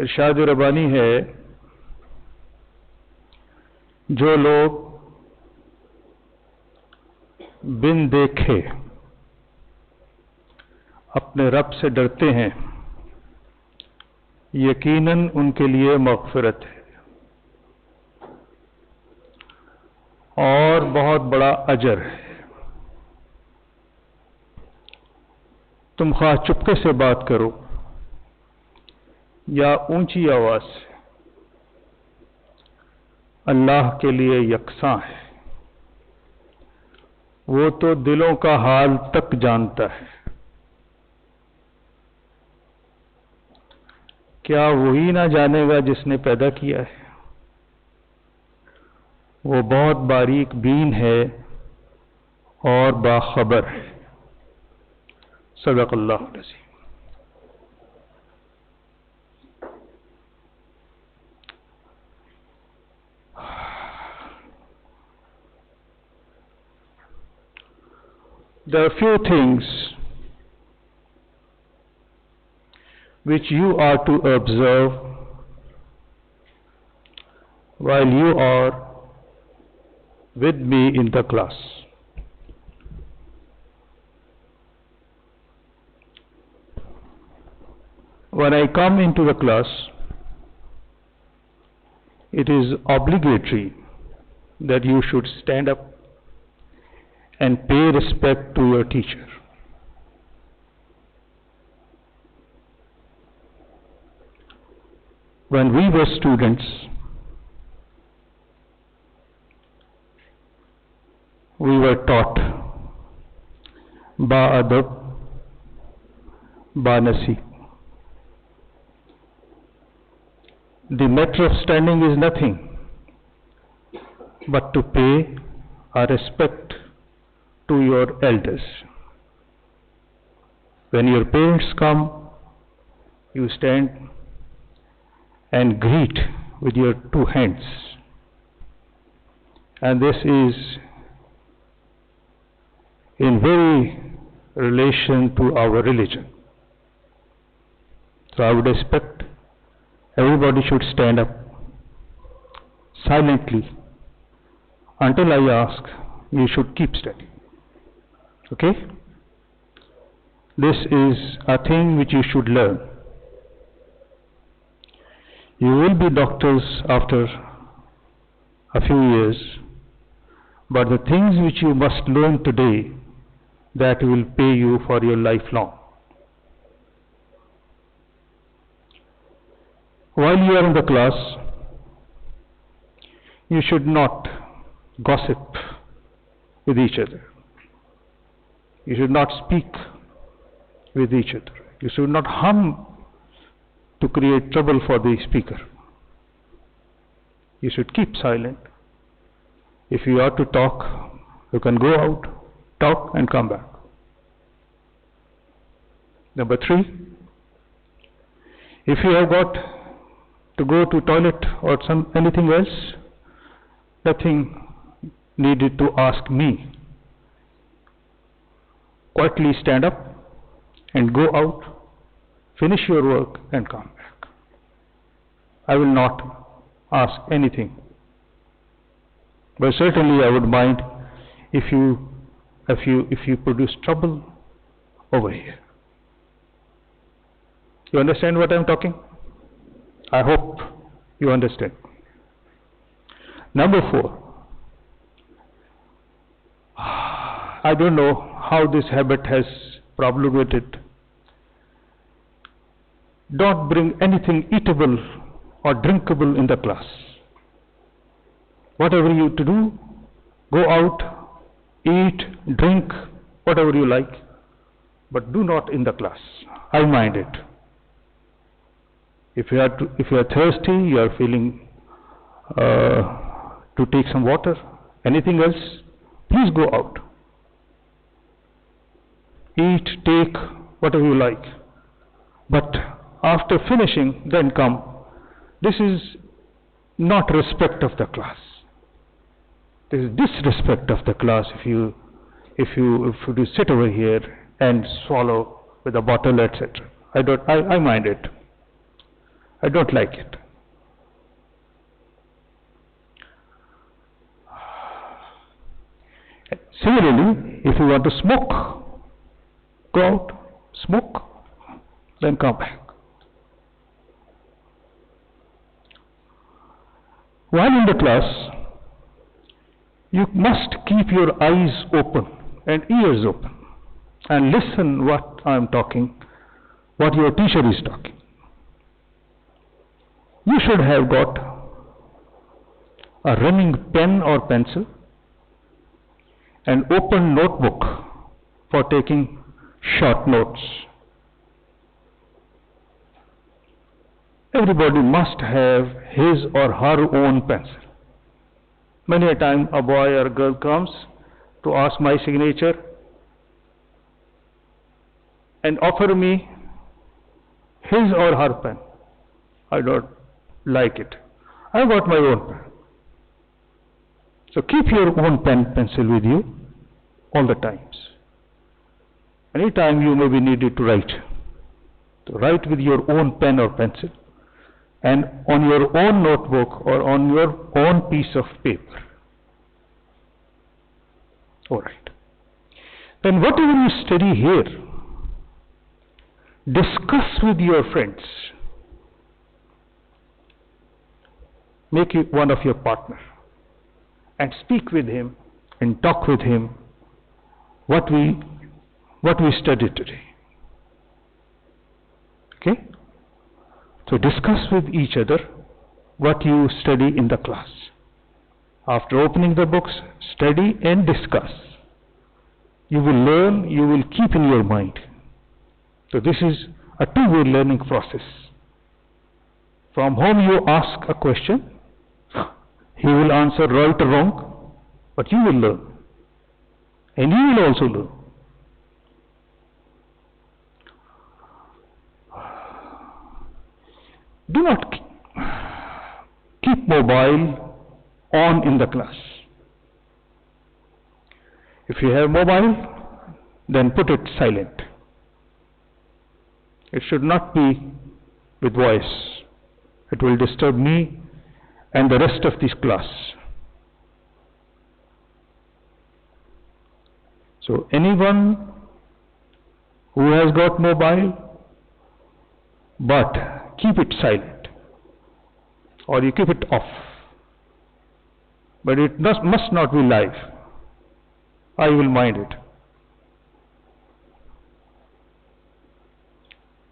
इरशाद रब्बानी है, जो लोग बिन देखे अपने रब से डरते हैं यकीनन उनके लिए मग़फ़िरत है और बहुत बड़ा अजर है। तुम ख़्वाह चुपके से बात करो या ऊंची आवाज से, अल्लाह के लिए यकसां है। वो तो दिलों का हाल तक जानता है। क्या वही ना जानेगा जिसने पैदा किया है? वो बहुत बारीक बीन है और बाखबर है। सदक़ल्लाहुल अज़ीम। There are few things which you are to observe while you are with me in the class. When I come into the class, it is obligatory that you should stand up and pay respect to your teacher. When we were students, we were taught ba adab, ba nasib. The matter of standing is nothing but to pay our respect to your elders. When your parents come, you stand and greet with your two hands, and this is in very relation to our religion. So I would expect everybody should stand up silently. Until I ask, you should keep standing. Okay? This is a thing which you should learn. You will be doctors after a few years, but the things which you must learn today, that will pay you for your lifelong. While you are in the class, you should not gossip with each other. You should not speak with each other. You should not hum to create trouble for the speaker. You should keep silent. If you are to talk, you can go out, talk and come back. Number 3, if you have got to go to toilet or anything else, nothing needed to ask me. Quietly stand up and go out, finish your work and come back. I will not ask anything, but certainly I would mind if you produce trouble over here. You understand what I am talking? I hope you understand. Number 4, I don't know how this habit has promulgated Don't bring anything eatable or drinkable in the class. Whatever you to do, go out, eat, drink, whatever you like, but do not in the class. I mind it. If you are thirsty, you are feeling to take some water, anything else, please go out. Eat, take, whatever you like. But after finishing, then come. This is not respect of the class. This is disrespect of the class if you sit over here and swallow with a bottle, etc. I mind it. I don't like it. Similarly, if you want to smoke, go out, smoke, then come back. While in the class, you must keep your eyes open and ears open and listen what I am talking, what your teacher is talking. You should have got a running pen or pencil, an open notebook for taking short notes. Everybody must have his or her own pencil. Many a time a boy or a girl comes to ask my signature and offer me his or her pen. I don't like it. I got my own pen. So keep your own pencil with you all the times. Anytime you may be needed to write. So write with your own pen or pencil and on your own notebook or on your own piece of paper. All right. Then whatever you study here, discuss with your friends. Make it one of your partner and speak with him and talk with him what we studied today. Okay? So discuss with each other what you study in the class. After opening the books, study and discuss. You will learn, you will keep in your mind. So this is a two-way learning process. From whom you ask a question, he will answer right or wrong, but you will learn. And you will also learn. Do not keep mobile on in the class. If you have mobile, then put it silent. It should not be with voice. It will disturb me and the rest of this class. So anyone who has got mobile, but keep it silent or you keep it off. But it must not be live. I will mind it.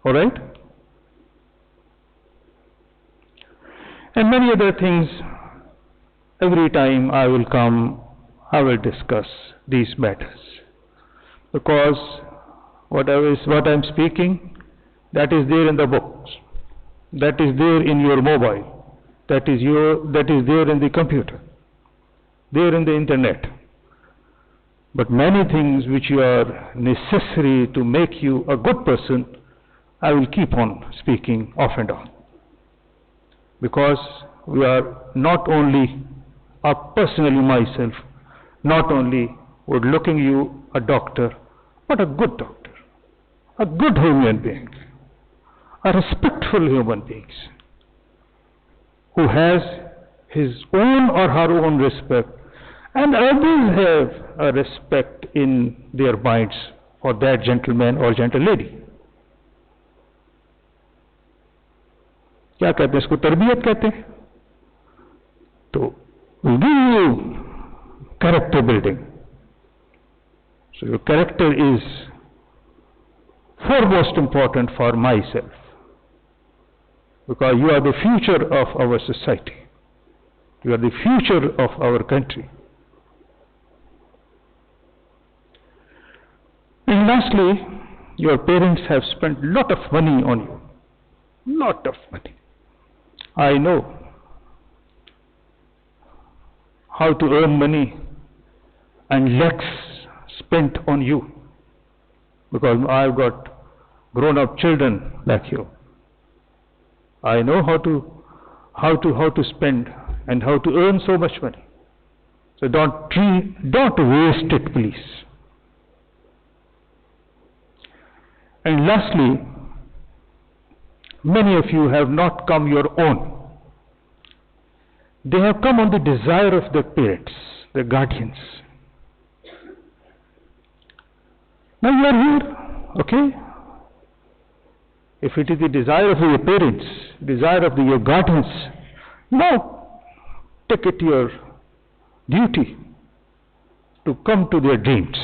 All right? And many other things. Every time I will come, I will discuss these matters. Because what I'm speaking, that is there in the books. That is there in your mobile. That is there in the computer. There in the internet. But many things which are necessary to make you a good person, I will keep on speaking off and on. Because we are not only, personally myself, not only would looking you a doctor, but a good doctor, a good human being, a respectful human being, who has his own or her own respect, and others have a respect in their minds for that gentleman or gentle lady. क्या कहते हैं इसको? तरबियत कहते हैं. तो will give you character building. So your character is foremost important for myself. because you are the future of our society. You are the future of our country. And lastly, your parents have spent lot of money on you. Lot of money. I know how to earn money and lakhs spent on you, because I've got grown-up children like you. I know how to spend and how to earn so much money. So don't waste it, please. And lastly, many of you have not come your own. They have come on the desire of their parents, their guardians. Now you are here, okay? If it is the desire of your parents, desire of your guardians, now take it your duty to come to their dreams.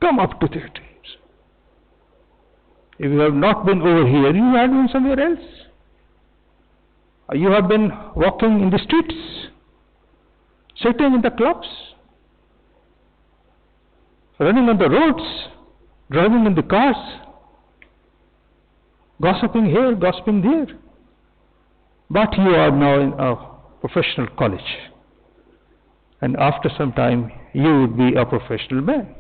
Come up to their dreams. If you have not been over here, you have been somewhere else. You have been walking in the streets, sitting in the clubs, running on the roads, driving in the cars, gossiping here, gossiping there. But you are now in a professional college. And after some time, you would be a professional man.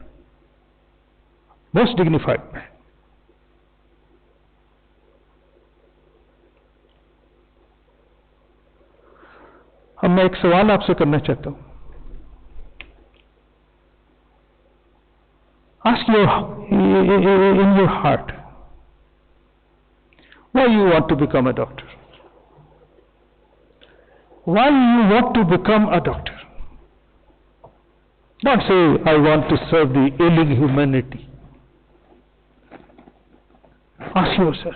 Most dignified man. अब मैं एक सवाल आपसे करना चाहता हूं. Ask in your heart, why you want to become a doctor? Why you want to become a doctor? Don't say, I want to serve the ailing humanity. Ask yourself,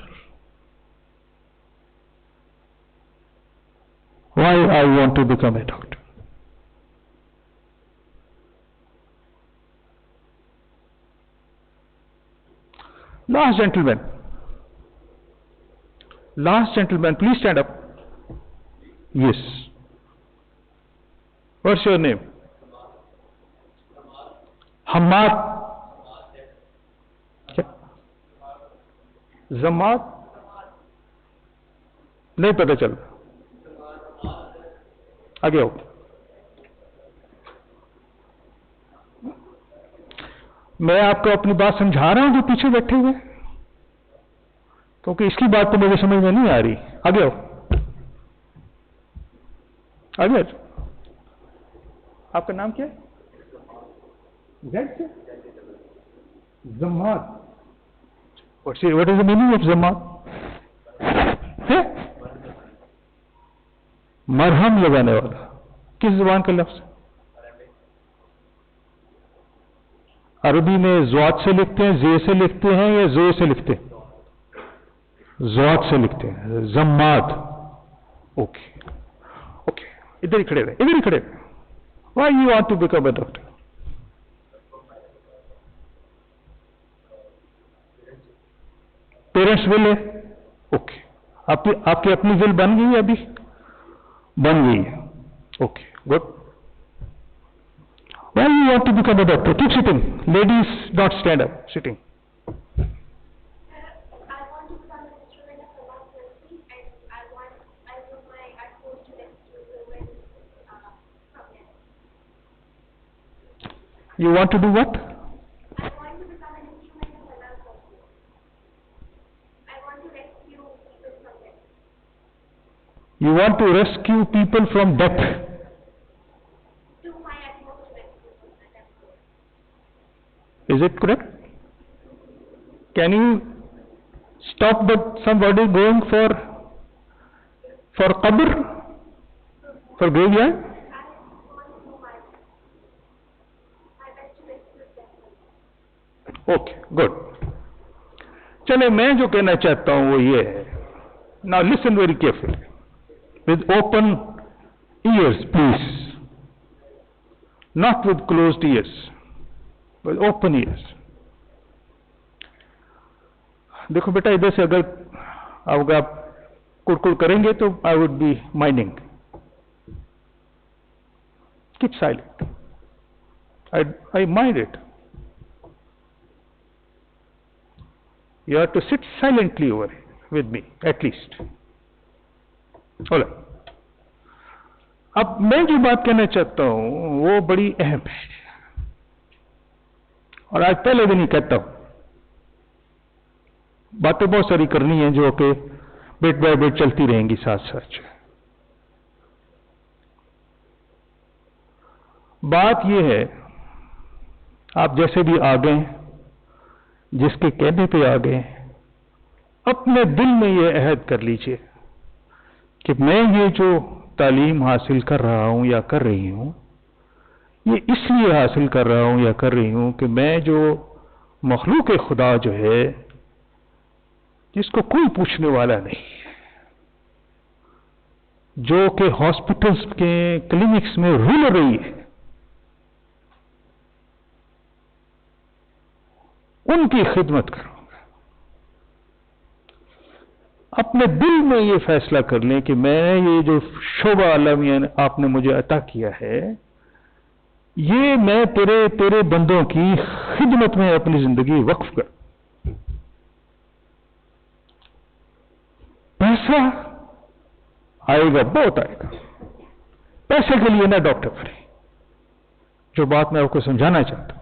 why I want to become a doctor? Last gentleman, please stand up. Yes. What's your name? Hamad. Zamad? नहीं पता चल. आगे आओ. मैं आपको अपनी बात समझा रहा हूं जो पीछे बैठे हुए, क्योंकि इसकी बात तो मुझे समझ में नहीं आ रही. आगे आओ. आगे. आपका नाम क्या है? जेड से? जमात. What is the meaning of जमात? है? मरहम लगाने वाला. किस जुबान का लफ्ज? अरबी में ज़्वात से लिखते हैं, जे से लिखते हैं या जो से लिखते हैं? ज़्वात से लिखते हैं. जम्मात. ओके. इधर ही खड़े रहे. Why you want to become a doctor? Parents will है. ओके. आपकी अपनी विल बन गई है? अभी बन गई है. Okay, good. Why you want to become a doctor? Keep sitting. Ladies, not stand up. Sitting. I want to become an instrument of democracy, and I do my utmost to rescue women from them. You want to do what? I want to become an instrument of democracy. I want to rescue people from them. You want to rescue people from death. Do my utmost to rescue them. Is it correct? Can you stop somebody going for qabr, for graveyard? I want to do my best to rescue them. Okay, good. चले, मैं जो कहना चाहता हूं वो ये है. Now listen very carefully with open years please, not with closed years, with open years. देखो बेटा, इधर से अगर कुड़कुड़ करेंगे तो I would be minding. Keep silent. I mind it. You have to sit silently over with me, at least. बोला. अब मैं जो बात कहना चाहता हूं वो बड़ी अहम है और आज पहले दिन ही कहता हूं. बातें बहुत सारी करनी है जो कि बिट बाय बिट चलती रहेंगी साथ साथ. बात यह है, आप जैसे भी आ गए, जिसके कहने पे आ गए, अपने दिल में ये अहद कर लीजिए कि मैं ये जो तालीम हासिल कर रहा हूं या कर रही हूं, ये इसलिए हासिल कर रहा हूं या कर रही हूं कि मैं जो मखलूक खुदा जो है, जिसको कोई पूछने वाला नहीं, जो कि हॉस्पिटल्स के क्लिनिक्स में रूल रही है, उनकी खिदमत करूंगा. अपने दिल में ये फैसला कर लें कि मैं ये जो शोभा आलमिया आपने मुझे अता किया है, ये मैं तेरे बंदों की खिदमत में अपनी जिंदगी वक्फ कर. पैसा आएगा, बहुत आएगा. पैसे के लिए ना डॉक्टर बने, जो बात मैं आपको समझाना चाहता हूं.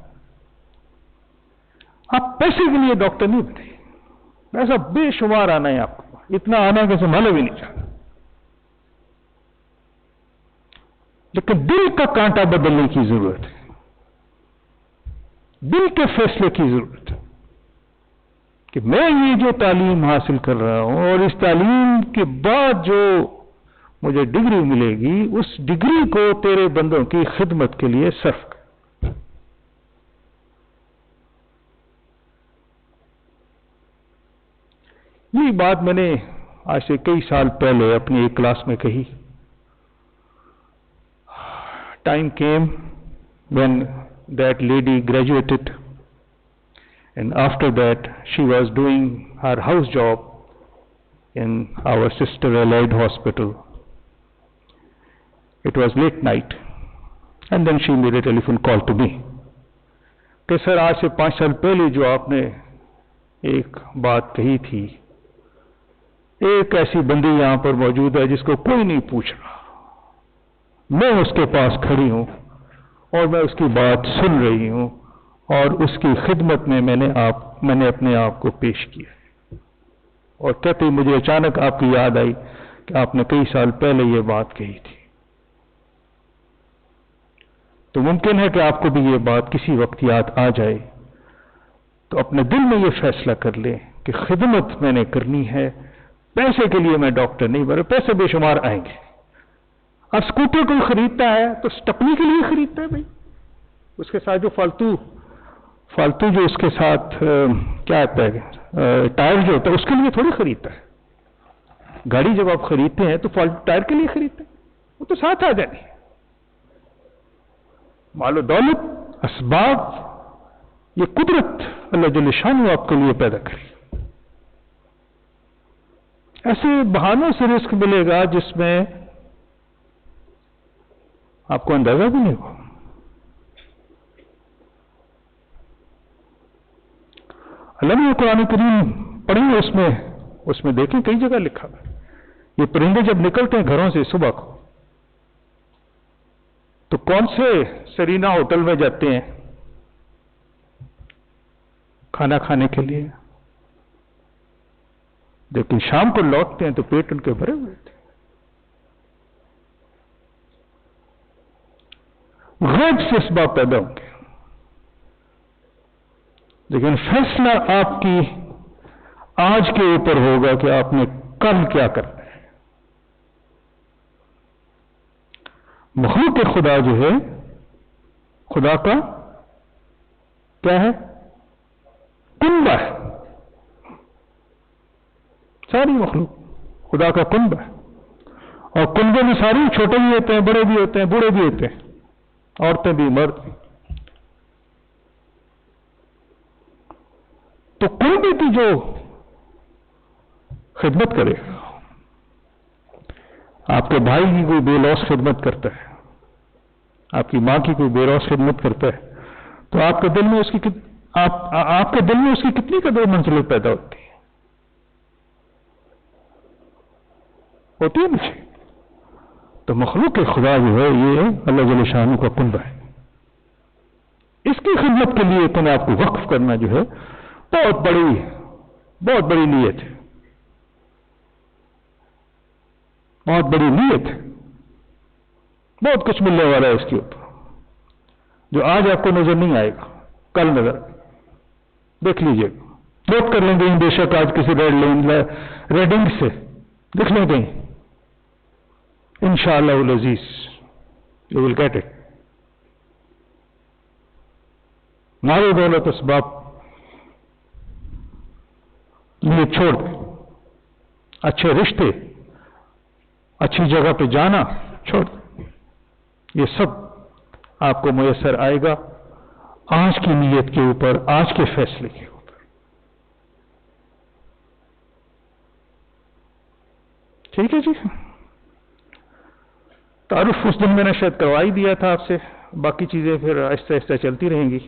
आप पैसे के लिए डॉक्टर नहीं बने. पैसा बेशुमार आना है आपको, इतना आना कि संभाला भी नहीं जाता. लेकिन दिल का कांटा बदलने की जरूरत है, दिल के फैसले की जरूरत है कि मैं ये जो तालीम हासिल कर रहा हूं और इस तालीम के बाद जो मुझे डिग्री मिलेगी, उस डिग्री को तेरे बंदों की खिदमत के लिए सर्व कर. यही बात मैंने आज से कई साल पहले अपनी एक क्लास में कही. Time came when that lady graduated and after that she was doing her house job in our sister allied hospital. It was late night and then she made a telephone call to me कि sir आज से 5 साल पहले जो आपने एक बात कही थी, एक ऐसी बंदी यहां पर मौजूद है जिसको कोई नहीं पूछ रहा, मैं उसके पास खड़ी हूं और मैं उसकी बात सुन रही हूं और उसकी खिदमत में मैंने अपने आप को पेश किया. और कहते ही मुझे अचानक आपकी याद आई कि आपने कई साल पहले ये बात कही थी. तो मुमकिन है कि आपको भी ये बात किसी वक्त याद आ जाए. तो अपने दिल में ये फैसला कर ले कि खिदमत मैंने करनी है. पैसे के लिए मैं डॉक्टर नहीं बने. पैसे बेशुमार आएंगे. अब स्कूटर कोई खरीदता है तो स्टपनी के लिए खरीदता है भाई, उसके साथ जो फालतू जो उसके साथ क्या आता है, टायर जो होता है, उसके लिए थोड़ी खरीदता है. गाड़ी जब आप खरीदते हैं तो फालतू टायर के लिए खरीदते हैं, वो तो साथ आ जाए. मालो दौलत, असबाब, ये कुदरत अल्लाह जल्ल शान आपके लिए पैदा करी. ऐसे बहानों से रिस्क मिलेगा जिसमें आपको अंदाजा भी नहीं होगा. अल्लाह ने कुरान करीम पढ़ेंगे, उसमें देखें कई जगह लिखा है, ये परिंदे जब निकलते हैं घरों से सुबह को, तो कौन से सरीना होटल में जाते हैं खाना खाने के लिए, लेकिन शाम को लौटते हैं तो पेट उनके भरे हुए थे. गैब से असबाब पैदा होंगे, लेकिन फैसला आपकी आज के ऊपर होगा कि आपने कल क्या करना है. मखलूक खुदा जो है, खुदा का क्या है, कुनबा है. सारी मखलूक खुदा का कुनबा है. और कुनबे में सारी छोटे भी होते हैं, बड़े भी होते हैं, बूढ़े भी होते हैं, औरतें भी, मर्द भी. तो कुनबे की जो खिदमत करेगा, आपके भाई की कोई बेलौस खिदमत करता है, आपकी माँ की कोई बेलौस खिदमत करता है, तो आपके दिल में उसकी आपके दिल में उसकी कितनी कदर मंजिलत पैदा होती है? होती है मुझे। तो मखलूक खुदा जो है ये अल्लाह जल्ल शानू का कुंबा है। इसकी खिदमत के लिए अपने आप को वक्फ करना जो है बहुत बड़ी नीयत है, बहुत बड़ी नीयत है। बहुत कुछ मिलने वाला है इसके ऊपर, जो आज आपको नजर नहीं आएगा, कल नजर आएगा। देख लीजिएगा, नोट कर लेंगे बेशक आज किसी रेडिंग से देख लेंगे, इंशाअल्लाह उल अजीज यू विल गेट इट। मारो दौलत असबाब ये छोड़ दे, अच्छे रिश्ते, अच्छी जगह पे जाना छोड़ दे, ये सब आपको मुयस्सर आएगा आज की नीयत के ऊपर, आज के फैसले के ऊपर। ठीक है जी। तारुफ उस दिन मैंने शायद करवा ही दिया था आपसे, बाकी चीजें फिर आहिस्ता आहिस्ता चलती रहेंगी।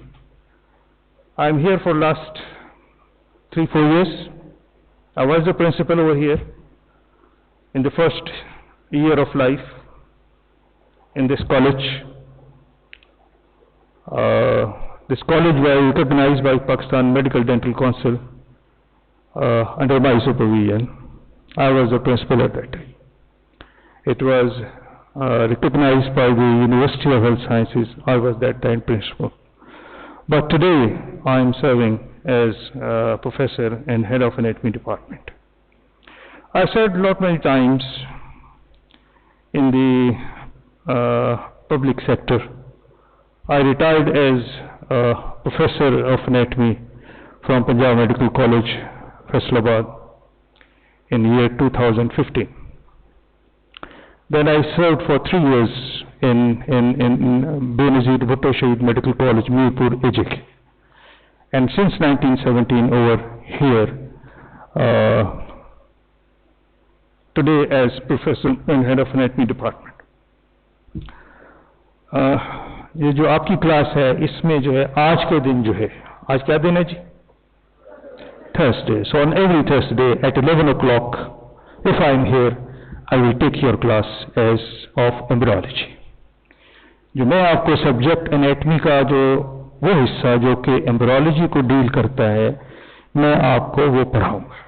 I am here for last 3-4 years. I was the principal over here in the first year of life in this college. This college was recognized by Pakistan Medical Dental Council under my supervision. I was the principal at that time. It was recognized by the University of Health Sciences. I was that time principal. But today I am serving as professor and head of anatomy department. I said many times in the public sector. I retired as professor of anatomy from Punjab Medical College, Faisalabad in the year 2015. Then I served for 3 years in Benazir Bhutto Shaheed Medical College, Mirpur, Egypt. And since 1917 over here, today as professor and head of anatomy department. ये जो आपकी class है, इसमें जो है आज के दिन जो है, आज क्या दिन है जी? Thursday. So on every Thursday at 11 o'clock, if I am here, I will take your class as of embryology. जो मैं आपको सब्जेक्ट एनाटमी का जो वो हिस्सा जो कि एम्ब्रियोलॉजी को डील करता है, मैं आपको वो पढ़ाऊंगा।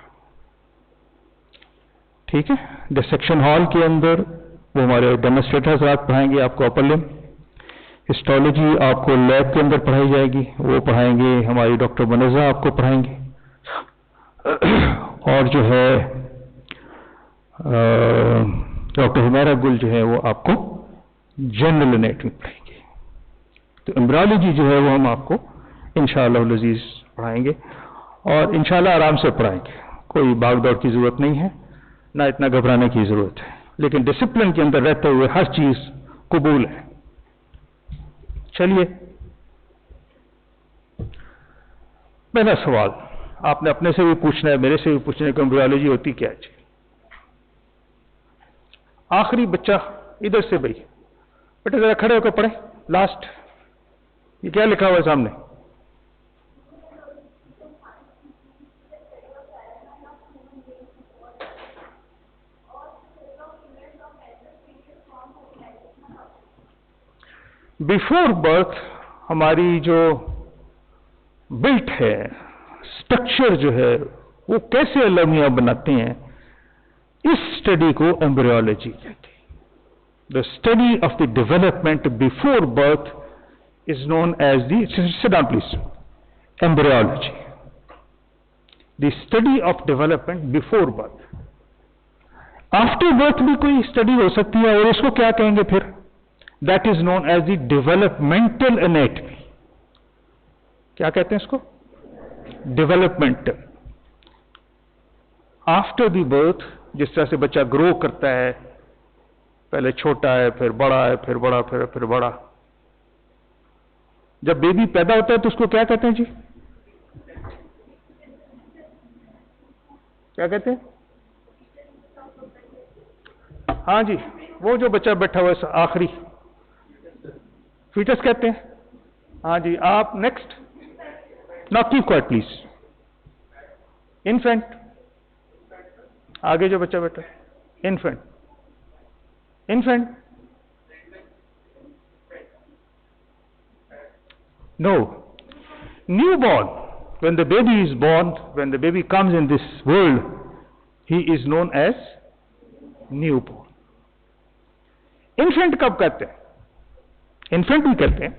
ठीक है। डिसेक्शन हॉल के अंदर वो हमारे डेमोन्स्ट्रेटर्स रात पढ़ाएंगे आपको अपर लिम्ब। हिस्टोलॉजी आपको लैब के अंदर पढ़ाई जाएगी, वो पढ़ाएंगे हमारी डॉक्टर बनज़ा आपको पढ़ाएंगे। और जो है डॉक्टर हुमैरा गुल जो है वो आपको जनरल एनाटमी पढ़ाएंगे। तो एम्ब्रियोलॉजी जो है वो हम आपको इंशाअल्लाह अज़ीज़ पढ़ाएंगे और इंशाअल्लाह आराम से पढ़ाएंगे। कोई भाग दौड़ की जरूरत नहीं है, ना इतना घबराने की जरूरत है, लेकिन डिसिप्लिन के अंदर रहते हुए हर चीज कबूल है। चलिए, पहला सवाल आपने अपने से भी पूछना है, मेरे से भी पूछना है कि एम्ब्रियोलॉजी होती क्या है। आखिरी बच्चा इधर से भाई, बेटा जरा खड़े होकर पढ़े। लास्ट ये क्या लिखा हुआ है सामने? बिफोर बर्थ हमारी जो बिल्ट है, स्ट्रक्चर जो है वो कैसे अल्लाह मियां बनाते हैं, इस स्टडी को एम्ब्रियोलॉजी कहते हैं। The study of the development before birth is known as the, sit down please, embryology. The study of development before birth. After birth भी कोई स्टडी हो सकती है और इसको क्या कहेंगे फिर? That is known as the developmental anatomy. क्या कहते हैं इसको? Developmental. After the birth, जिस तरह से बच्चा ग्रो करता है, पहले छोटा है, फिर बड़ा है, फिर बड़ा, फिर बड़ा। जब बेबी पैदा होता है तो उसको क्या कहते हैं जी? क्या कहते हैं? हाँ जी, वो जो बच्चा बैठा हुआ है आखिरी, फीटस कहते हैं। हाँ जी, आप next. Now keep quiet please. Infant, आगे जो बच्चा बैठा है, infant. Infant, no, newborn. When the baby is born, when the baby comes in this world, he is known as newborn. Infant कब कहते हैं? Infant भी कहते हैं।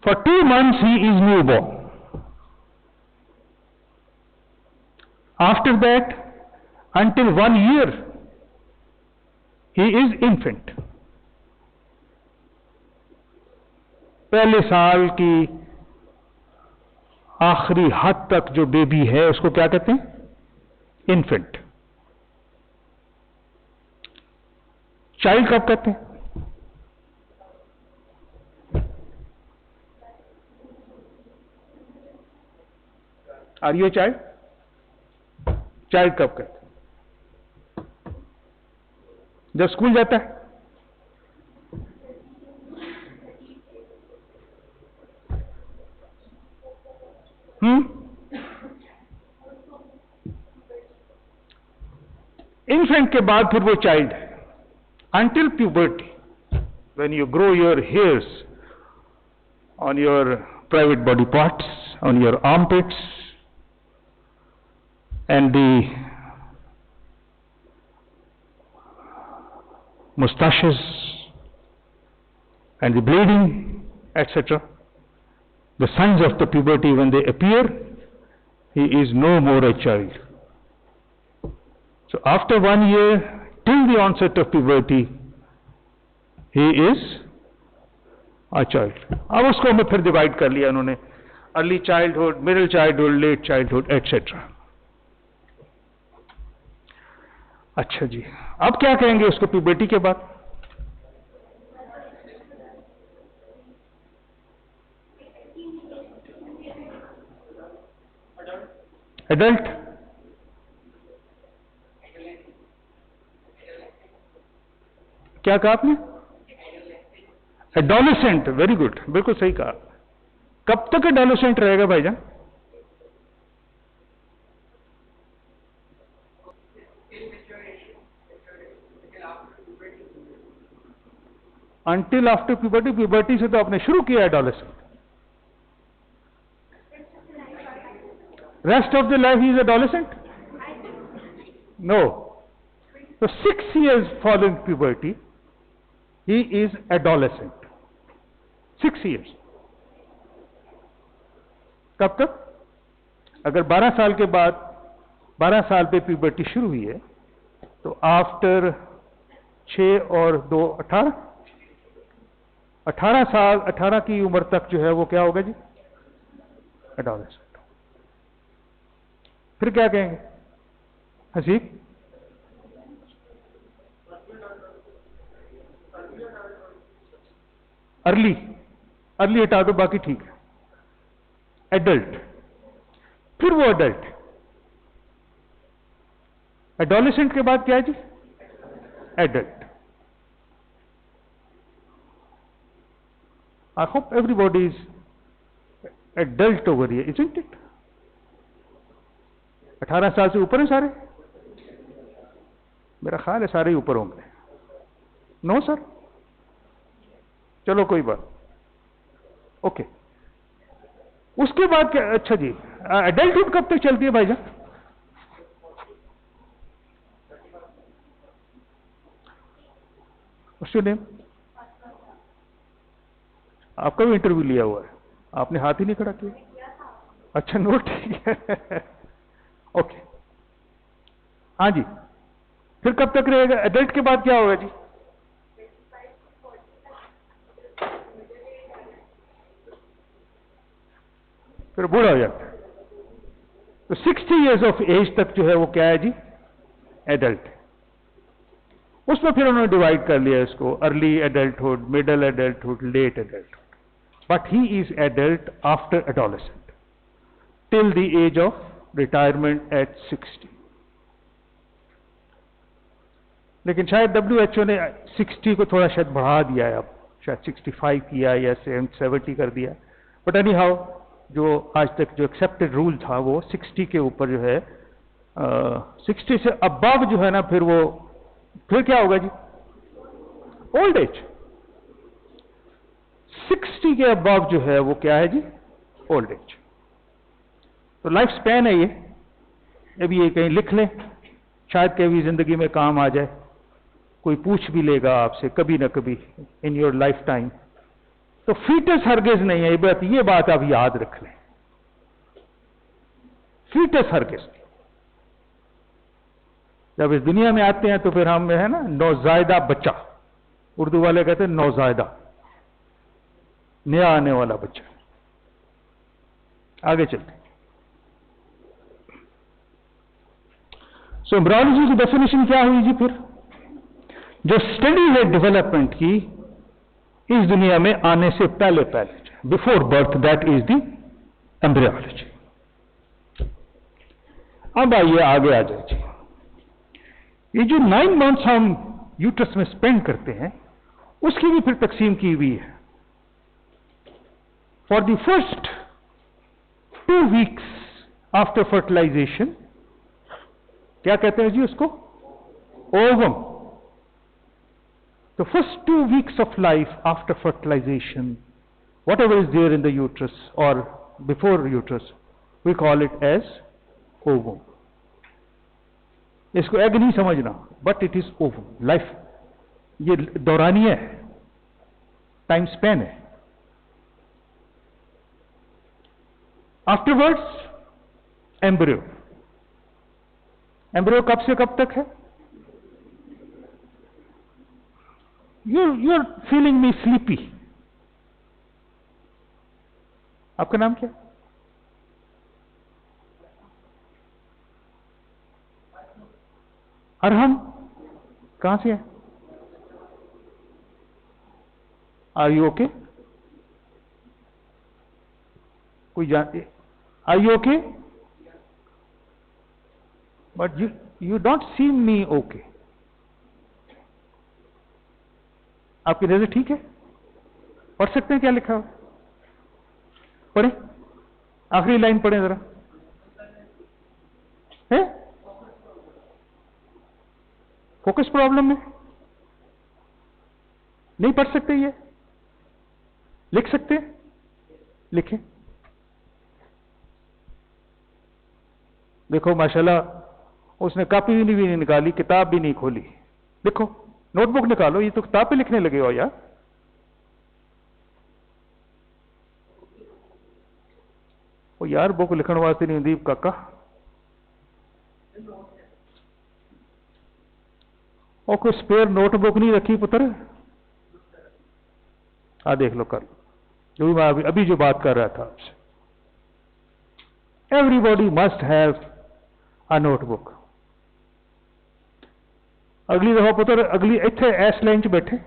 For 2 months he is newborn. After that, until 1 year, he is infant. पहले साल की आखिरी हद तक जो बेबी है उसको क्या कहते हैं? इन्फेंट। चाइल्ड कब कहते हैं? Are you child? चाइल्ड कब कहते हैं? जब स्कूल जाता है। इन्फेंट के बाद फिर वो चाइल्ड है। Until puberty, when you grow your hairs on your private body parts, on your armpits, and the mustaches, and the bleeding, etc. The signs of the puberty, when they appear, he is no more a child. So after 1 year, till the onset of puberty, he is a child. अब उसको हमें फिर divide कर लिया उन्होंने, early childhood, middle childhood, late childhood, etcetera. अच्छा जी, अब क्या कहेंगे उसको प्यूबर्टी के बाद? एडल्ट। क्या कहा आपने? एडोलेसेंट, वेरी गुड, बिल्कुल सही कहा। कब तक एडोलेसेंट रहेगा भाईजान? Until after puberty, puberty से तो आपने शुरू किया adolescent. Rest of the life he is adolescent? No. So 6 years following puberty, he is adolescent. 6 years. कब तक? अगर 12 साल के बाद 12 साल पे प्यूबर्टी शुरू हुई है तो आफ्टर 6 और 2 18, 18 साल, 18 की उम्र तक जो है वो क्या होगा जी? एडोलेसेंट। फिर क्या कहेंगे हसीब? अर्ली, अर्ली हटा दो, बाकी ठीक है। एडल्ट, फिर वो एडल्ट। एडोलेसेंट के बाद क्या है जी? Adult. I hope everybody is adult over here, isn't it? 18 साल से ऊपर है सारे? मेरा ख्याल है सारे ही ऊपर होंगे। No sir? चलो कोई बात, ओके। उसके बाद क्या? अच्छा जी, एडल्टहुड कब तक चलती है भाईजान? उसके नेम? आपका भी इंटरव्यू लिया हुआ है, आपने हाथ ही नहीं खड़ा किया। अच्छा, नो, ठीक है, ओके। हाँ जी, फिर कब तक रहेगा? एडल्ट के बाद क्या होगा जी? फिर बूढ़ा हो जाता है। तो 60 इयर्स ऑफ एज तक जो है वो क्या है जी? एडल्ट। उसमें फिर उन्होंने डिवाइड कर लिया इसको, early adulthood, middle adulthood, late adulthood. But he is adult after adolescent till the age of retirement at 60। लेकिन शायद WHO ने 60 को थोड़ा शायद बढ़ा दिया है, अब शायद 65 किया या 70 कर दिया। बट एनी हाउ, जो आज तक जो एक्सेप्टेड रूल था वो 60 के ऊपर जो है, 60 से अबव जो है ना, फिर क्या होगा जी? Old as. 60 के अबव जो है वो क्या है जी? Old age. तो लाइफ स्पैन है ये। अभी ये कहीं लिख लें, शायद कभी जिंदगी में काम आ जाए। कोई पूछ भी लेगा आपसे कभी ना कभी इन योर लाइफ टाइम। तो फीटस हरगिज नहीं है, ये बात आप याद रख लें। फीटस हरगिज नहीं। जब इस दुनिया में आते हैं तो फिर हम है ना नौजायदा बच्चा, उर्दू वाले कहते हैं नौजायदा, नया आने वाला बच्चा। आगे चलते। सो एम्ब्रियोलॉजी की डेफिनेशन क्या हुई जी? फिर जो स्टडी है डेवलपमेंट की इस दुनिया में आने से पहले before birth, that is the embryology. अब आइए आगे आ जाए जी। ये जो 9 मंथ्स हम यूट्रस में स्पेंड करते हैं उसकी भी फिर तकसीम की हुई है। For the first 2 weeks after fertilisation, क्या कहते हैं जी उसको? Ovum. The first 2 weeks of life after fertilization, whatever is there in the uterus or before uterus, we call it as ovum. इसको एग नहीं समझना, but it is ovum. Life, ये दौरानिया है, टाइम स्पेन है। Afterwards, embryo. एम्ब्रियो कब से कब तक है? You're feeling me sleepy. आपका नाम क्या? अरहम। कहां से है? Are you okay? कोई जानते? Are you okay? But you don't seem me okay. आपकी नजर ठीक है? पढ़ सकते हैं क्या लिखा हो? पढ़े, आखिरी लाइन पढ़े जरा। है फोकस प्रॉब्लम में नहीं पढ़ सकते? ये लिख सकते हैं? लिखें। देखो माशाल्लाह, उसने कॉपी भी नहीं निकाली, किताब भी नहीं खोली। लिखो, नोटबुक निकालो, ये तो किताब पे लिखने लगे हो यार। ओ यार बुक लिखने वास्ते नहीं होंदी काका। और कोई स्पेयर नोटबुक नहीं रखी पुत्र? आ देख लो, कर जो मैं अभी जो बात कर रहा था आपसे। Everybody must have a notebook. अगली दफा पुत्र अगली इत्थे इस लाइन च बैठे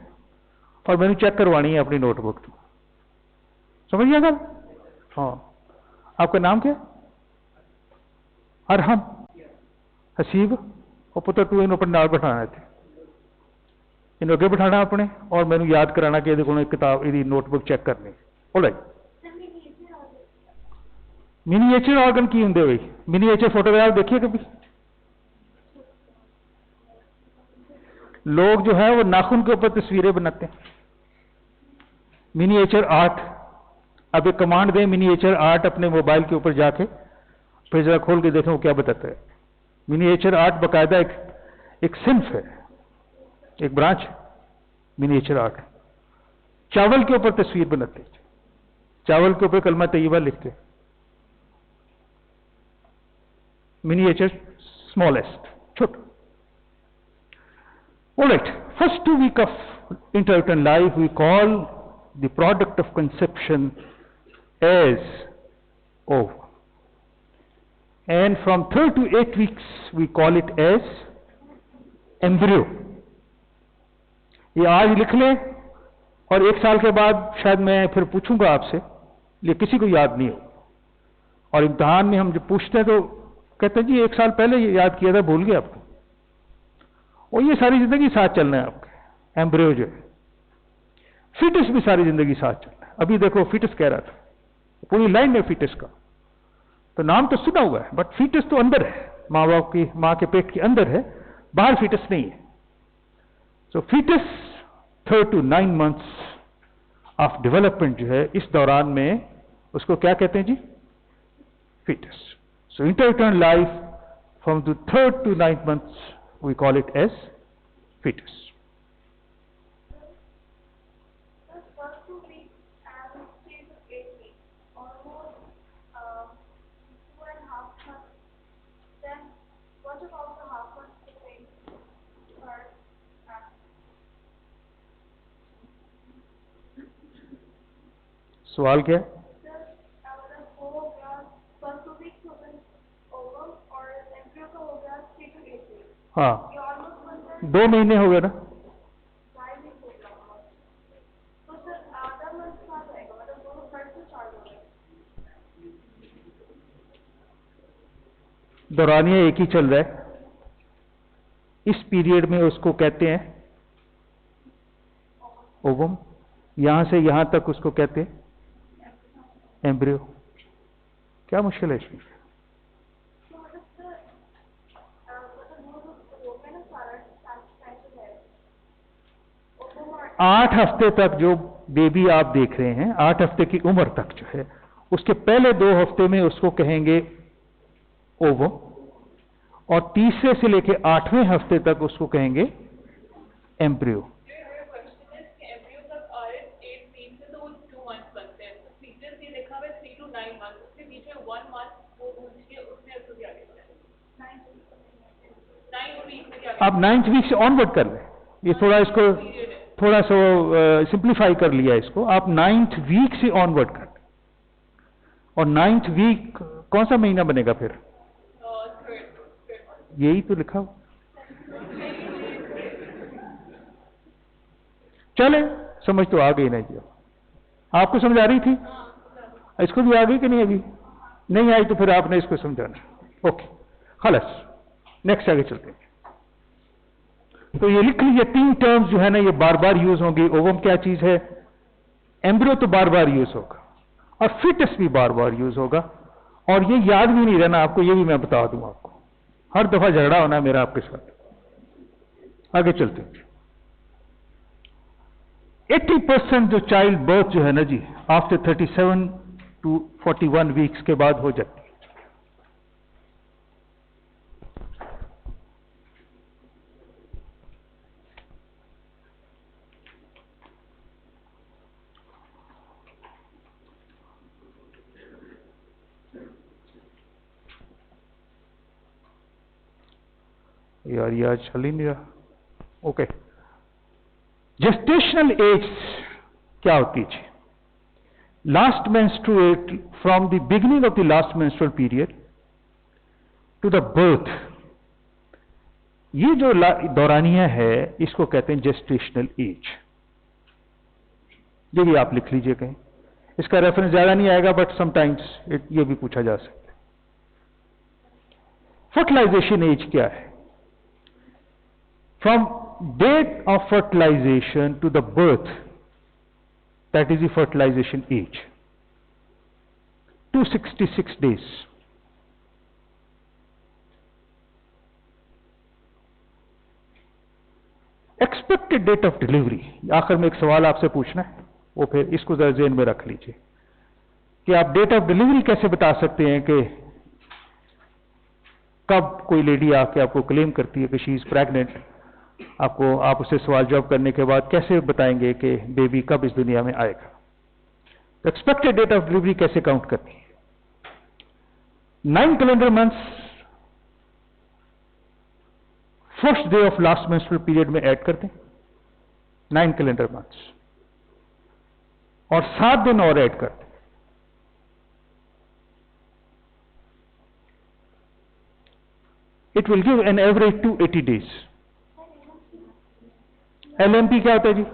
और मैंने चेक करवानी है अपनी नोटबुक तो। समझ गया गल? हाँ। आपका नाम क्या? अरहम। हसीब। और पुत्र तू इन अपने नाल बिठाना थे, इन अगे बिठाना अपने, और मैंने याद कराना कि ये किताब ये नोटबुक चेक करनी। बोला मिनीएचर ऑर्गन की होंगे भाई? मिनीएचर फोटोग्राफ देखिए कभी? लोग जो है वो नाखून के ऊपर तस्वीरें बनाते हैं। Miniature art. अब एक कमांड दें मिनीएचर आर्ट अपने मोबाइल के ऊपर जाके, फिर जरा खोल के देखें वो क्या बताता है। मिनीएचर आर्ट बाकायदा एक सिंफ है, एक ब्रांच। मिनीएचर आर्ट चावल के ऊपर तस्वीर बनाते, चावल के ऊपर कलमा तैयबा लिखते। मिनीएचर स्मॉलेस्ट, छोटा। All right, first 2 weeks of intrauterine life we call the product of conception as ovum, and from 3 to 8 weeks we call it as embryo. ये आज लिख लें और 1 साल के बाद शायद मैं फिर पूछूंगा आपसे, ये किसी को याद नहीं हो। और इम्तिहान में हम जब पूछते हैं तो कहते हैं जी 1 साल पहले ये याद किया था, भूल गए आपको। और ये सारी जिंदगी साथ चलना है आपके, एम्ब्रियो जो है। फिटस भी सारी जिंदगी साथ चलना है। अभी देखो फिटस कह रहा था, पूरी लाइन है फिटस का, तो नाम तो सुना हुआ है, बट फिटस तो अंदर है, माँ बाप की, माँ के पेट के अंदर है, बाहर फिटस नहीं है। So foetus 3 to 9 months of development जो है, इस दौरान में उसको क्या कहते हैं जी? Foetus. So intrauterine life from the 3rd to 9th months we call it as fetus. The first 2 weeks and 3 to 8 weeks, almost 2.5 months. Then what about the half month between birth and? सवाल क्या है? अगर वो हो गया first 2 weeks हो गए ovum और एम्ब्रियो का हो गया 3 to 8 weeks. हाँ, ये ऑलमोस्ट 1 2 महीने हो गए ना। week हो गया. तो सर आधा मंथ कहाँ जाएगा, मतलब वो 3rd से 4 हो गए. दौरानिया एक ही चल रहा है, इस पीरियड में उसको कहते हैं ओवम, यहां से यहां तक उसको कहते हैं एम्ब्रियो। क्या मुश्किल है इसमें? तो मतलब सर मतलब वो हो गया ना सारा साइकिल है ओवम और 8 हफ्ते तक जो बेबी आप देख रहे हैं, 8 हफ्ते की उम्र तक जो है, उसके पहले 2 हफ्ते में उसको कहेंगे ओवम, और तीसरे से लेके 8वें हफ्ते तक उसको कहेंगे एम्ब्रियो। आप 9th वीक से ऑनवर्ड कर लें, ये थोड़ा इसको थोड़ा सा सिंप्लीफाई कर लिया इसको, आप 9th वीक से ऑनवर्ड कर लें। और 9th वीक कौन सा महीना बनेगा फिर? यही तो लिखा हो। चले, समझ तो आ गई ना जी। आपको समझ आ रही थी? इसको भी आ गई कि नहीं? अभी नहीं आई तो फिर आपने इसको समझाना। ओके, खलास, नेक्स्ट आगे चलते हैं। तो ये लिख लीजिए, 3 टर्म्स जो है ना, ये बार बार यूज होंगी। ओवम क्या चीज है, एम्ब्रियो तो बार बार यूज होगा, और फिटस भी बार बार यूज होगा। और ये याद भी नहीं रहना आपको, ये भी मैं बता दूं आपको, हर दफा झगड़ा होना मेरा आपके साथ। आगे चलते हैं। 80% जो चाइल्ड बर्थ जो है ना जी, आफ्टर 37 to 41 वीक्स के बाद हो जाती है। यार ये आज चल ही नहीं रहा। ओके, जेस्टेशनल एज क्या होती है? Last menstruate, from the beginning of the last menstrual period to the birth, ये जो दौरानिया है इसको कहते हैं जेस्टेशनल एज। ये भी आप लिख लीजिए कहीं, इसका रेफरेंस ज्यादा नहीं आएगा, बट समटाइम्स ये भी पूछा जा सकता है। फर्टिलाइजेशन एज क्या है? From date of fertilization to the birth, that is the fertilization age, 266 days. Expected date of delivery, आखिर में एक सवाल आपसे पूछना है, वो फिर इसको जरा ज़हन में रख लीजिए कि आप डेट ऑफ डिलीवरी कैसे बता सकते हैं कि कब कोई लेडी आके आपको क्लेम करती है कि शी इज प्रेग्नेंट। आप उससे सवाल जवाब करने के बाद कैसे बताएंगे कि बेबी कब इस दुनिया में आएगा? तो एक्सपेक्टेड डेट ऑफ डिलीवरी कैसे काउंट करनी है? 9 calendar months first day of last menstrual period में ऐड करते हैं, 9 कैलेंडर मंथ्स, और 7 दिन और ऐड करते हैं। It will give an average 280 days. LMP क्या होता है जी?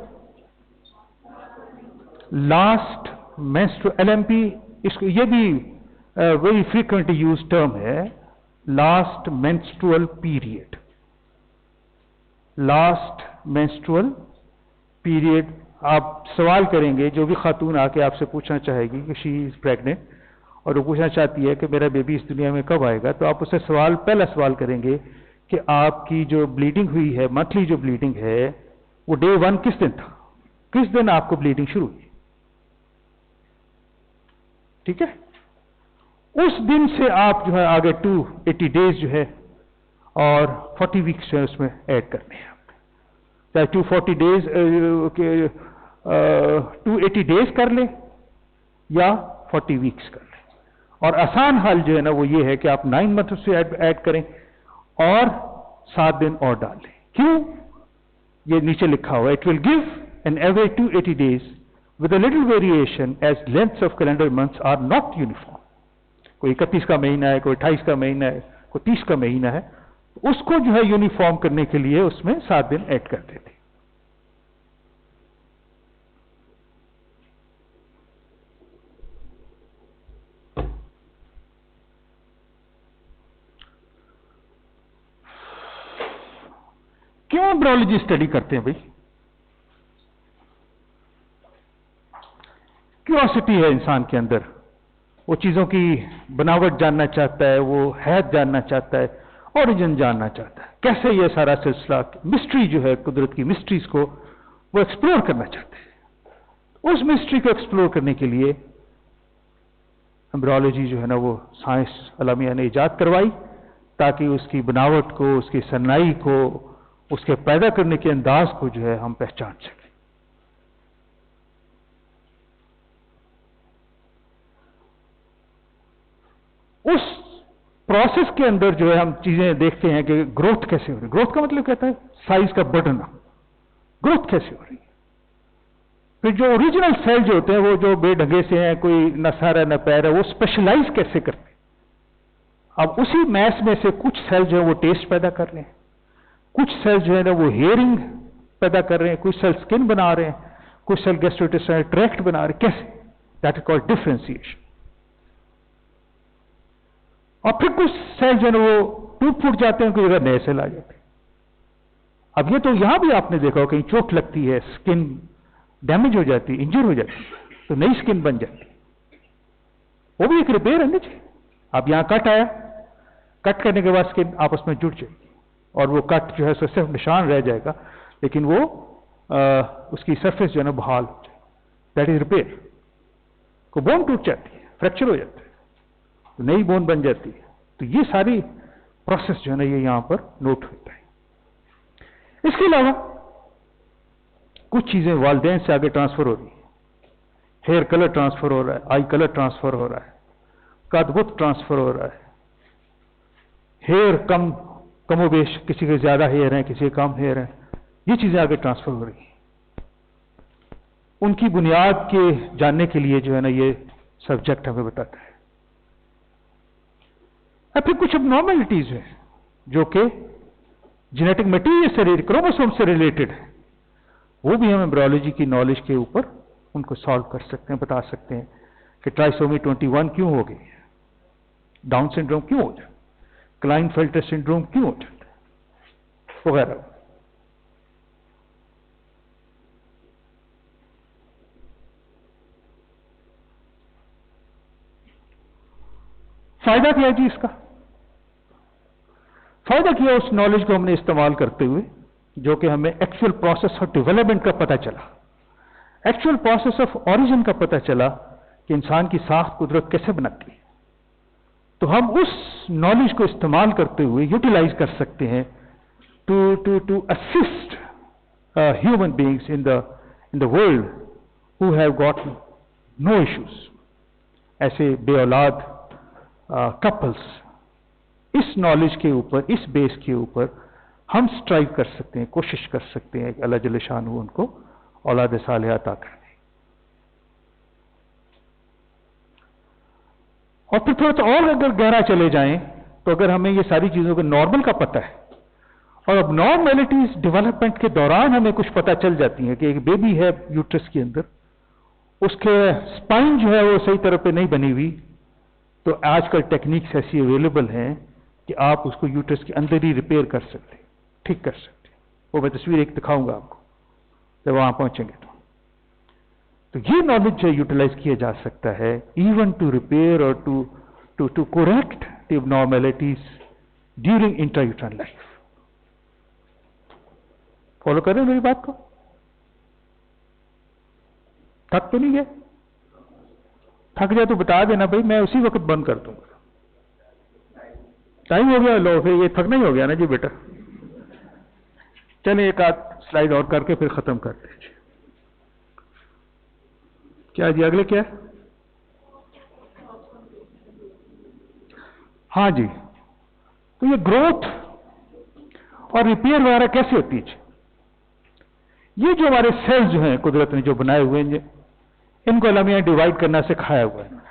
लास्ट मेंस्ट्रुअल, LMP इसको, ये भी वेरी फ्रीक्वेंटली यूज टर्म है, last menstrual period. Last menstrual period, आप सवाल करेंगे, जो भी खातून आके आपसे पूछना चाहेगी कि शी इज प्रेग्नेंट और वो पूछना चाहती है कि मेरा बेबी इस दुनिया में कब आएगा, तो आप उससे पहला सवाल करेंगे कि आपकी जो ब्लीडिंग हुई है, मंथली जो ब्लीडिंग है, वो डे 1 किस दिन था, किस दिन आपको ब्लीडिंग शुरू हुई, ठीक है। उस दिन से आप जो है आगे 280 डेज जो है और 40 वीक्स जो है उसमें ऐड करने हैं आपने, चाहे 240 डेज 280 डेज कर ले या 40 वीक्स कर ले। और आसान हल जो है ना वो ये है कि आप 9 मंथ से ऐड करें और 7 दिन और डाल लें। क्यों? ये नीचे लिखा हुआ है, it will give an average 280 days with a little variation as lengths of calendar months are not uniform. कोई 31 का महीना है, कोई 28 का महीना है, कोई 30 का महीना है, उसको जो है यूनिफॉर्म करने के लिए उसमें 7 दिन ऐड कर देते। क्यों एम्ब्रियोलॉजी स्टडी करते हैं भाई? क्यूरियोसिटी है इंसान के अंदर, वो चीज़ों की बनावट जानना चाहता है, वो हैत जानना चाहता है, ओरिजिन जानना चाहता है, कैसे ये सारा सिलसिला, मिस्ट्री जो है, कुदरत की मिस्ट्रीज को वो एक्सप्लोर करना चाहते हैं। उस मिस्ट्री को एक्सप्लोर करने के लिए एम्ब्रियोलॉजी जो है ना वो साइंस अल्लाह मियां ने ईजाद करवाई, ताकि उसकी बनावट को, उसकी सन्नाई को, उसके पैदा करने के अंदाज को जो है हम पहचान सकें। उस प्रोसेस के अंदर जो है हम चीजें देखते हैं कि ग्रोथ कैसे हो रही है। ग्रोथ का मतलब कहता है साइज का बढ़ना, ग्रोथ कैसे हो रही है। फिर जो ओरिजिनल सेल जो होते हैं वो जो बेढंगे से हैं, कोई न सर है न पैर है, वो स्पेशलाइज कैसे करते हैं। अब उसी मैस में से कुछ सेल जो है वो टेस्ट पैदा कर रहे हैं, कुछ सेल जो है ना वो हियरिंग पैदा कर रहे हैं, कुछ सेल स्किन बना रहे हैं, कुछ सेल गैस्ट्रोइंटेस्टाइनल ट्रैक्ट बना रहे हैं। कैसे? That is called differentiation. और फिर कुछ सेल जो है वो टूट फूट जाते हैं, उनकी जगह नए सेल आ जाते हैं। अब ये तो यहां भी आपने देखा हो, कहीं चोट लगती है, स्किन डैमेज हो जाती है, इंजर हो जाती है, तो नई स्किन बन जाती है। वो भी एक रिपेयर है ना जी। अब यहां कट आया, कट करने के बाद स्किन आपस में जुड़ जाएगी और वो कट जो है सो सिर्फ निशान रह जाएगा, लेकिन वो उसकी सरफेस जो है ना बहाल हो जाए, दैट इज रिपेयर। को बोन टूट जाती है, फ्रैक्चर हो जाता है, तो नई बोन बन जाती है। तो ये सारी प्रोसेस जो है ना ये यहां पर नोट होता है। इसके अलावा कुछ चीजें वालिदैन से आगे ट्रांसफर हो रही है। हेयर कलर ट्रांसफर हो रहा है, आई कलर ट्रांसफर हो रहा है, कदबुत ट्रांसफर हो रहा है, हेयर कमोबेश, किसी के ज्यादा हेयर है, किसी के कम हेयर है, ये चीजें आगे ट्रांसफर हो रही है। उनकी बुनियाद के जानने के लिए जो है ना ये सब्जेक्ट हमें बताता है। अब फिर कुछ अबनॉर्मलिटीज है जो कि जेनेटिक मटेरियल से, क्रोमोसोम से रिलेटेड है, वो भी हम एम्ब्रियोलॉजी की नॉलेज के ऊपर उनको सॉल्व कर सकते हैं, बता सकते हैं कि ट्राइसोमी 21 क्यों हो गई, डाउन सिंड्रोम क्यों हो जाता, क्लाइनफेल्टर सिंड्रोम क्यों हो जाता, वगैरह। फायदा क्या है जी इसका? फायदा किया उस नॉलेज को हमने इस्तेमाल करते हुए जो कि हमें एक्चुअल प्रोसेस ऑफ डेवलपमेंट का पता चला, एक्चुअल प्रोसेस ऑफ ओरिजिन का पता चला कि इंसान की साख्त कुदरत कैसे बनाती है। तो हम उस नॉलेज को इस्तेमाल करते हुए यूटिलाइज कर सकते हैं to assist human beings in the world who have got no issues. ऐसे बेऔलाद कपल्स, इस नॉलेज के ऊपर, इस बेस के ऊपर हम स्ट्राइव कर सकते हैं, कोशिश कर सकते हैं कि अल्लाह जल्ल शानहू उनको औलाद सालिहा अता कर दे। और फिर थोड़ा सा और अगर गहरा चले जाएं तो अगर हमें ये सारी चीजों के नॉर्मल का पता है और अब नॉर्मेलिटीज डेवलपमेंट के दौरान हमें कुछ पता चल जाती है कि एक बेबी है यूट्रस के अंदर, उसके स्पाइन जो है वो सही तरह पे नहीं बनी हुई, तो आजकल टेक्निक्स ऐसी अवेलेबल हैं कि आप उसको यूट्रस के अंदर ही रिपेयर कर सकते, ठीक कर सकते, वो मैं तस्वीर एक दिखाऊंगा आपको जब वहां पहुंचेंगे। तो ये नॉलेज जो यूटिलाइज किया जा सकता है इवन टू रिपेयर और to correct the abnormalities during intrauterine life. Follow कर रहे हैं मेरी बात को? थक तो नहीं गए? थक जाए तो बता देना भाई, मैं उसी वक्त बंद कर दूंगा। टाइम हो गया, लो फिर ये थकना ही हो गया ना जी बेटा। चलिए एक आध स्लाइड और करके फिर खत्म करते हैं। क्या जी अगले क्या है? हाँ जी, तो ये ग्रोथ और रिपेयर वगैरह कैसे होती है? ये जो हमारे सेल्स जो हैं कुदरत ने जो बनाए हुए हैं, इनको अल्लाह ने डिवाइड करना सिखाया हुआ है।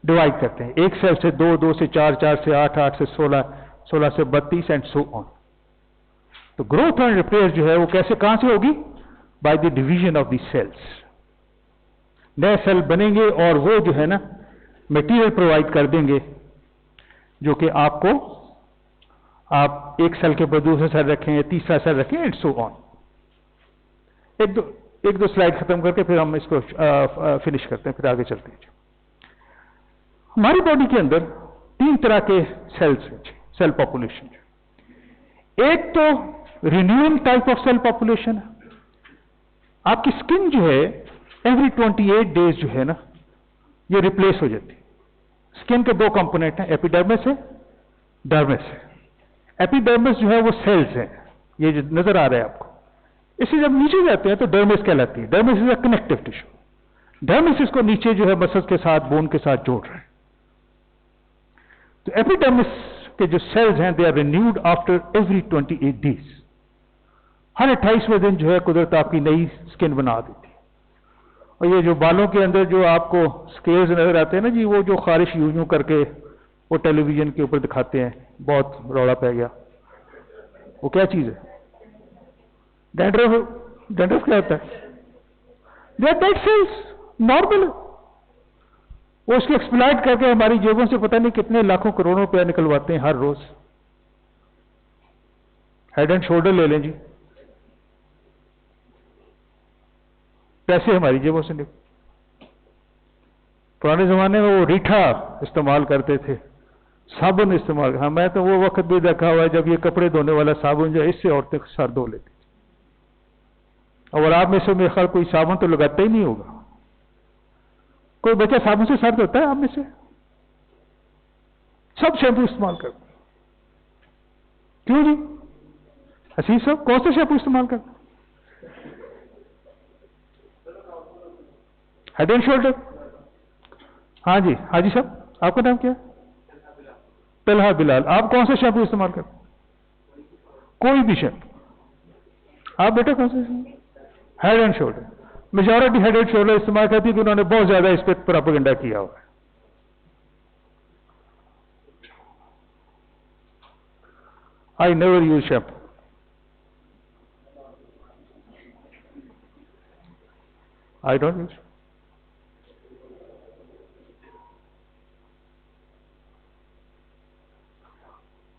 डिवाइड करते हैं, एक सेल से 2, 2 से 4, 4 से 8, 8 से 16, 16 से 32 एंड सो ऑन। तो ग्रोथ एंड रिपेयर जो है वो कैसे, कहां से होगी? By the division of the cells. नए सेल बनेंगे और वो जो है ना मटेरियल प्रोवाइड कर देंगे जो कि आपको, आप एक सेल के बाद दूसरा सेल रखें, तीसरा सेल रखें एंड सो ऑन। एक दो स्लाइड खत्म करके फिर हम इसको फिनिश करते हैं, फिर आगे चलते हैं। हमारी बॉडी के अंदर 3 तरह के सेल्स हैं, सेल पॉपुलेशन। एक तो renewing type of cell population है। आपकी स्किन जो है एवरी 28 डेज जो है ना ये रिप्लेस हो जाती है। स्किन के 2 कंपोनेंट हैं, एपिडर्मिस है, डर्मिस है। एपिडर्मिस जो है वो सेल्स हैं, ये जो नजर आ रहा है आपको। इससे जब नीचे जाते हैं तो डर्मिस कहलाती है। Dermis is a connective tissue. Dermis इसको नीचे जो है मसल्स के साथ, बोन के साथ जोड़ रहा है। तो एपिडर्मिस के जो सेल्स हैं they are renewed after every 28 days. हर 28वें दिन जो है कुदरत आपकी नई स्किन बना देती है। और ये जो बालों के अंदर जो आपको स्केल्स नजर आते हैं ना जी, वो जो खारिश यूं यूं करके वो टेलीविजन के ऊपर दिखाते हैं, बहुत रौला पै गया। वो क्या चीज है? डैंड्रफ। डैंड्रफ क्या होता है? They are dead cells, normal. वो उसको एक्सप्लॉइट करके हमारी जेबों से पता नहीं कितने लाखों करोड़ों रुपया निकलवाते हैं हर रोज। हेड एंड शोल्डर ले लें जी, पैसे हमारी जेबों से निकल। पुराने जमाने में वो रीठा इस्तेमाल करते थे, साबुन इस्तेमाल। हाँ, मैं तो वो वक्त भी देखा हुआ है जब ये कपड़े धोने वाला साबुन जो है इससे औरतें सर धो लेती। और आप में से मेरे ख्याल कोई साबुन तो लगाता ही नहीं होगा। कोई बच्चा साबुन से सर धोता है आप में से? सब शैम्पू इस्तेमाल करते। क्यों जी? हसीस साहब कौन सा शैम्पू इस्तेमाल करते? Head and shoulder. हाँ जी, हाँ जी साहब, आपका नाम क्या है? तलहा बिलाल। आप कौन सा शैम्पू इस्तेमाल करते? कोई भी शैम्पू। आप बेटा कौन सा? Head and shoulder. Majority head and shoulder इस्तेमाल करती है कि उन्होंने बहुत ज्यादा इस पर प्रोपेगेंडा किया हुआ है। I never use shampoo. I don't use.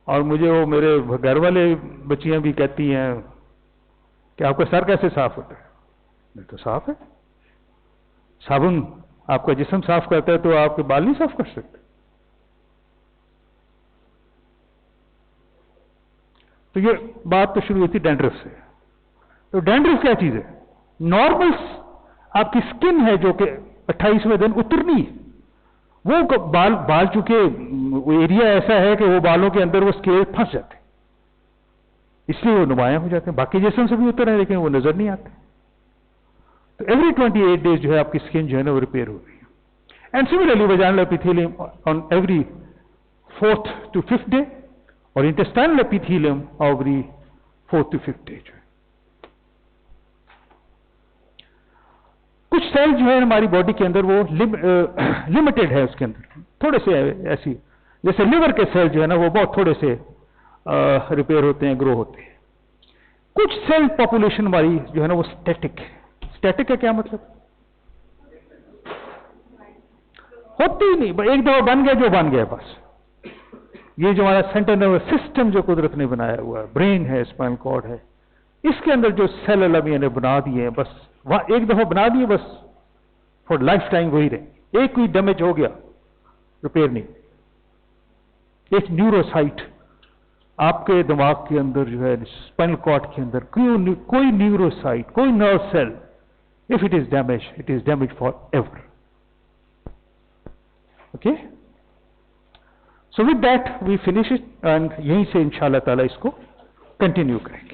और मुझे वो मेरे घर वाले बच्चियां भी कहती हैं कि आपका सर कैसे साफ होता है? नहीं तो साफ है। साबुन आपका जिस्म साफ करता है तो आपके बाल नहीं साफ कर सकते। तो ये बात तो शुरू हुई थी डैंड्रफ से। तो डैंड्रफ क्या चीज है? नॉर्मल आपकी स्किन है जो कि 28वें दिन उतरनी है। वो बाल चूंकि एरिया ऐसा है कि वो बालों के अंदर वो स्केल फंस जाते हैं, इसलिए वो नुमायां हो जाते हैं। बाकी जिस्म से भी उतर रहे हैं लेकिन वो नजर नहीं आते। तो एवरी 28 डेज जो है आपकी स्किन जो है ना वो रिपेयर हो रही है। And similarly vaginal epithelium on every 4th to 5th day और intestinal epithelium every 4th to 5th day. कुछ सेल जो है हमारी बॉडी के अंदर वो लिमिटेड है, उसके अंदर थोड़े से ऐसी, जैसे लिवर के सेल जो है ना वो बहुत थोड़े से रिपेयर होते हैं, ग्रो होते हैं। कुछ सेल पॉपुलेशन हमारी जो है ना वो स्टैटिक है। स्टैटिक का क्या मतलब? होती ही नहीं, एक दफा बन गया जो बन गया बस। ये जो हमारा सेंट्रल नर्वस सिस्टम जो कुदरत ने बनाया हुआ है, ब्रेन है, स्पाइनल कॉर्ड है, इसके अंदर जो सेल अल्लाह मियां ने बना दिए हैं, बस वहां एक दफा बना दिए, बस फॉर लाइफ टाइम वही रहे। एक कोई डैमेज हो गया, रिपेयर नहीं। एक न्यूरोसाइट आपके दिमाग के अंदर जो है, स्पाइनल कॉर्ड के अंदर कोई न्यूरोसाइट, कोई nerve cell, if it is damage, it is damage for ever. Okay, so with that we finish it, and यहीं से इंशाल्लाह ताला इसको कंटिन्यू करेंगे।